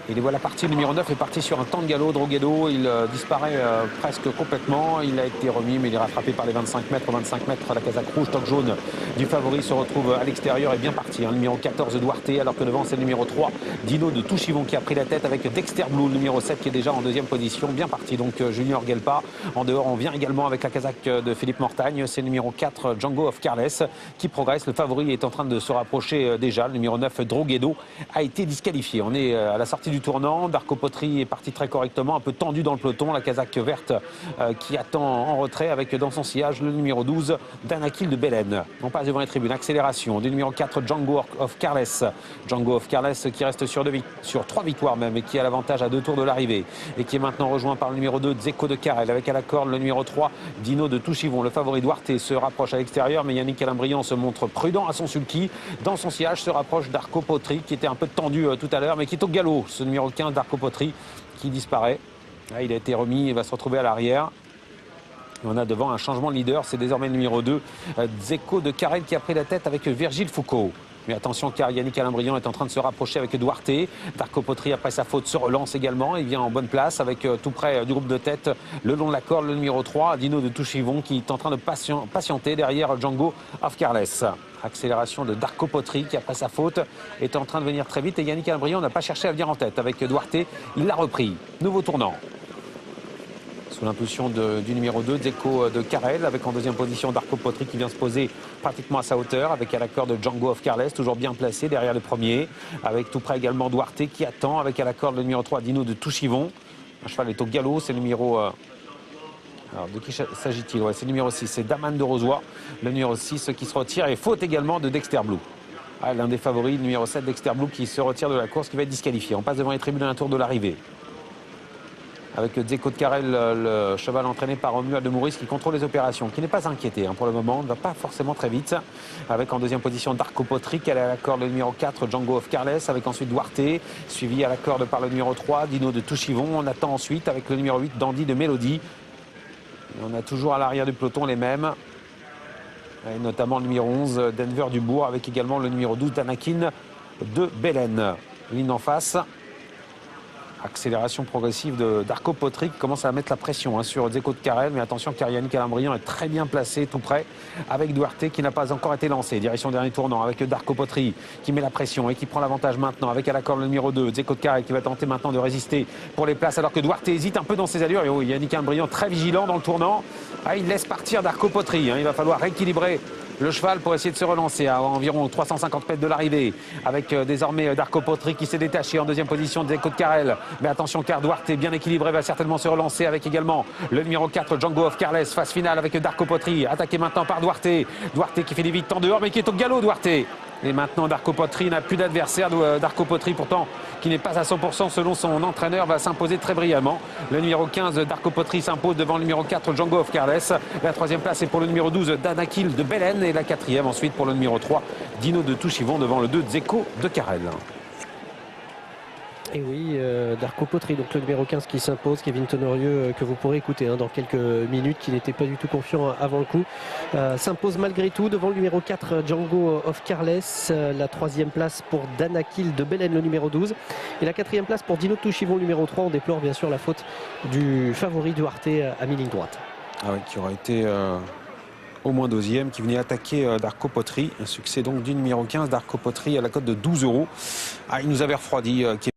Et les voilà partis. Le numéro 9 est parti sur un temps de galop. Droguedo, il disparaît presque complètement. Il a été remis, mais il est rattrapé par les 25 mètres. 25 mètres, la casaque rouge, toque jaune du favori se retrouve à l'extérieur et bien parti. Le numéro 14, Duarte, alors que devant, c'est le numéro 3, Dino de Touchivon, qui a pris la tête avec Dexter Blue, le numéro 7, qui est déjà en deuxième position. Bien parti, donc Junior Gelpa. En dehors, on vient également avec la casaque de Philippe Mortagne. C'est le numéro 4, Django of Carles, qui progresse. Le favori est en train de se rapprocher déjà. Le numéro 9, Droguedo, a été disqualifié. On est à la sortie du tournant. Darko Potri est parti très correctement, un peu tendu dans le peloton. La casaque verte qui attend en retrait avec dans son sillage le numéro 12, Danakil de Belen. On passe devant les tribunes. Accélération du numéro 4, Django of Carles. Django of Carles qui reste sur 3 victoires même et qui a l'avantage à 2 tours de l'arrivée. Et qui est maintenant rejoint par le numéro 2, Zeko de Carrel. Avec à la corde le numéro 3, Dino de Touchivon. Le favori Duarte se rapproche à l'extérieur, mais Yannick Alain-Briand se montre prudent à son sulky. Dans son sillage se rapproche Darko Potri qui était un peu tendu tout à l'heure, mais qui est au galop. Ce numéro 15, Darko Potri, qui disparaît. Là, il a été remis, il va se retrouver à l'arrière. On a devant un changement de leader, c'est désormais le numéro 2, Zeko de Carrel, qui a pris la tête avec Virgile Foucault. Mais attention, car Yannick Alain-Briand est en train de se rapprocher avec Duarte. Darko Potri, après sa faute, se relance également. Il vient en bonne place avec tout près du groupe de tête, le long de la corde, le numéro 3, Dino de Touchivon, qui est en train de patienter derrière Django of Carles. Accélération de Darko Potri, qui après sa faute est en train de venir très vite. Et Yannick Alain-Briand n'a pas cherché à venir en tête avec Duarte. Il l'a repris. Nouveau tournant. Sous l'impulsion du numéro 2, Zeko de Carrel, avec en deuxième position Darko Potri qui vient se poser pratiquement à sa hauteur, avec à la corde de Django of Carles, toujours bien placé derrière le premier, avec tout près également Duarte qui attend, avec à la corde le numéro 3, Dino de Touchivon. Un cheval est au galop, c'est le numéro... Alors, de qui s'agit-il? Ouais, c'est le numéro 6, c'est Daman de Rosoy, le numéro 6 qui se retire, et faute également de Dexter Blue. Ah, l'un des favoris, le numéro 7, Dexter Blue, qui se retire de la course, qui va être disqualifié. On passe devant les tribunes à un tour de l'arrivée. Avec Zeko de Carrel, le cheval entraîné par Romuald de Maurice qui contrôle les opérations, qui n'est pas inquiété pour le moment, ne va pas forcément très vite. Avec en deuxième position Darko Potri, qui est à la corde le numéro 4, Django of Carles, avec ensuite Duarte, suivi à la corde par le numéro 3, Dino de Touchivon. On attend ensuite avec le numéro 8, Dandy de Mélodie. Et on a toujours à l'arrière du peloton les mêmes, et notamment le numéro 11, Denver Dubourg, avec également le numéro 12, Danakin de Belen. Ligne en face. Accélération progressive de Darko Potri qui commence à mettre la pression sur Zeko de Carrel, mais attention car Yannick Alain-Briand est très bien placé tout près avec Duarte qui n'a pas encore été lancé. Direction dernier tournant avec Darko Potri qui met la pression et qui prend l'avantage maintenant avec à la corde le numéro 2, Zeko de Carrel qui va tenter maintenant de résister pour les places alors que Duarte hésite un peu dans ses allures. Et oui, Yannick Alain-Briand très vigilant dans le tournant. Il laisse partir Darko Potri. Il va falloir rééquilibrer le cheval pour essayer de se relancer à environ 350 mètres de l'arrivée avec désormais Darko Potri qui s'est détaché en deuxième position de Zeko de Carrel. Mais attention car Duarte bien équilibré va certainement se relancer avec également le numéro 4 Django of Carles. Phase finale avec Darko Potri attaqué maintenant par Duarte. Duarte qui fait des vite en dehors mais qui est au galop Duarte. Et maintenant Darko Potri n'a plus d'adversaire. Darko Potri pourtant qui n'est pas à 100% selon son entraîneur va s'imposer très brillamment. Le numéro 15 Darko Potri s'impose devant le numéro 4 Django of Carles. La troisième place est pour le numéro 12 Danakil de Belen et la quatrième ensuite pour le numéro 3 Dino de Touchivon devant le 2 Zeko de Carrel. Et oui, Darko Potri, donc le numéro 15 qui s'impose, Kevin Tonnerieux, que vous pourrez écouter dans quelques minutes, qui n'était pas du tout confiant avant le coup, s'impose malgré tout devant le numéro 4, Django of Carles, la troisième place pour Danakil de Belen, le numéro 12, et la quatrième place pour Dino de Touchivon, le numéro 3. On déplore bien sûr la faute du favori Duarte à mi-ligne droite. Ah oui, qui aurait été au moins deuxième, qui venait attaquer Darko Potri. Un succès donc du numéro 15, Darko Potri à la cote de 12 €. Il nous avait refroidi.